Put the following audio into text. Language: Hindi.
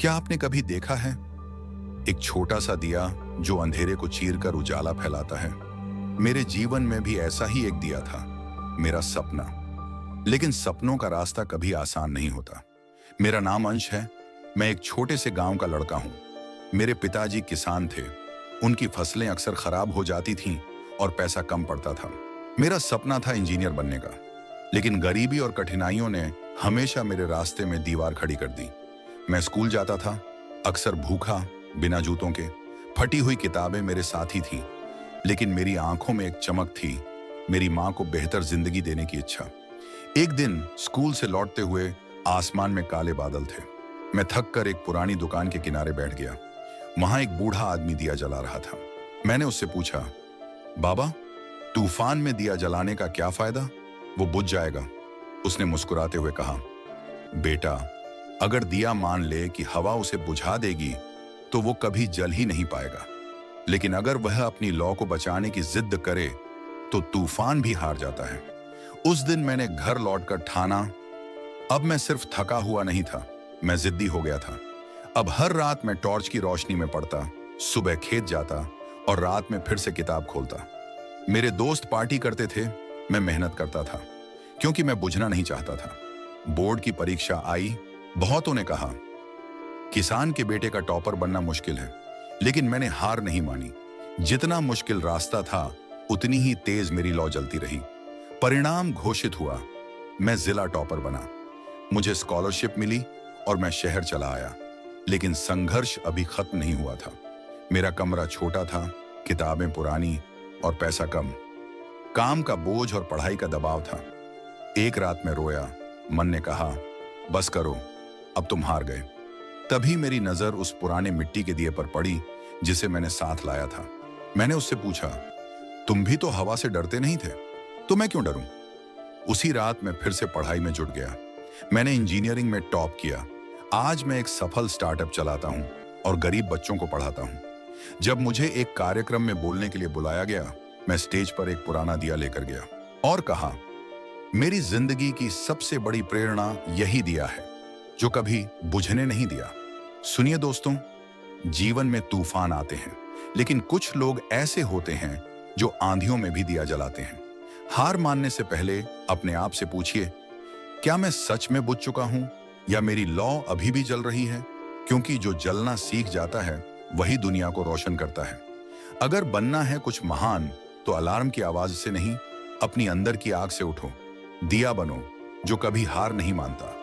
क्या आपने कभी देखा है एक छोटा सा दिया जो अंधेरे को चीरकर उजाला फैलाता है? मेरे जीवन में भी ऐसा ही एक दिया था, मेरा सपना। लेकिन सपनों का रास्ता कभी आसान नहीं होता। मेरा नाम अंश है। मैं एक छोटे से गांव का लड़का हूं। मेरे पिताजी किसान थे। उनकी फसलें अक्सर खराब हो जाती थीं और पैसा कम पड़ता था। मेरा सपना था इंजीनियर बनने का, लेकिन गरीबी और कठिनाइयों ने हमेशा मेरे रास्ते में दीवार खड़ी कर दी। मैं स्कूल जाता था, अक्सर भूखा, बिना जूतों के। फटी हुई किताबें मेरे साथी थीं, लेकिन मेरी आंखों में एक चमक थी, मेरी मां को बेहतर जिंदगी देने की इच्छा। एक दिन स्कूल से लौटते हुए आसमान में काले बादल थे। मैं थक कर एक पुरानी दुकान के किनारे बैठ गया। वहां एक बूढ़ा आदमी दिया जला रहा था। मैंने उससे पूछा, बाबा, तूफान में दिया जलाने का क्या फायदा? वो बुझ जाएगा। उसने मुस्कुराते हुए कहा, बेटा, अगर दिया मान ले कि हवा उसे बुझा देगी तो वो कभी जल ही नहीं पाएगा। लेकिन अगर वह अपनी लौ को बचाने की जिद करे तो तूफान भी हार जाता है। उस दिन मैंने घर लौटकर ठाना, अब मैं सिर्फ थका हुआ नहीं था, मैं जिद्दी हो गया था। अब हर रात मैं टॉर्च की रोशनी में पढ़ता, सुबह खेत जाता और रात में फिर से किताब खोलता। मेरे दोस्त पार्टी करते थे, मैं मेहनत करता था, क्योंकि मैं बुझना नहीं चाहता था। बोर्ड की परीक्षा आई। बहुतों ने कहा, किसान के बेटे का टॉपर बनना मुश्किल है, लेकिन मैंने हार नहीं मानी। जितना मुश्किल रास्ता था, उतनी ही तेज मेरी लौ जलती रही। परिणाम घोषित हुआ, मैं जिला टॉपर बना। मुझे स्कॉलरशिप मिली और मैं शहर चला आया। लेकिन संघर्ष अभी खत्म नहीं हुआ था। मेरा कमरा छोटा था, किताबें पुरानी और पैसा कम। काम का बोझ और पढ़ाई का दबाव था। एक रात में रोया। मन ने कहा, बस करो, अब तुम हार गए। तभी मेरी नजर उस पुराने मिट्टी के दिए पर पड़ी जिसे मैंने साथ लाया था। मैंने उससे पूछा, तुम भी तो हवा से डरते नहीं थे, तो मैं क्यों डरूं? उसी रात मैं फिर से पढ़ाई में जुट गया। मैंने इंजीनियरिंग में टॉप किया। आज मैं एक सफल स्टार्टअप चलाता हूं और गरीब बच्चों को पढ़ाता हूं। जब मुझे एक कार्यक्रम में बोलने के लिए बुलाया गया, मैं स्टेज पर एक पुराना दिया लेकर गया और कहा, मेरी जिंदगी की सबसे बड़ी प्रेरणा यही दिया है जो कभी बुझने नहीं दिया। सुनिए दोस्तों, जीवन में तूफान आते हैं, लेकिन कुछ लोग ऐसे होते हैं जो आंधियों में भी दिया जलाते हैं। हार मानने से पहले अपने आप से पूछिए, क्या मैं सच में बुझ चुका हूं या मेरी लौ अभी भी जल रही है? क्योंकि जो जलना सीख जाता है वही दुनिया को रोशन करता है। अगर बनना है कुछ महान, तो अलार्म की आवाज से नहीं, अपनी अंदर की आग से उठो। दिया बनो जो कभी हार नहीं मानता।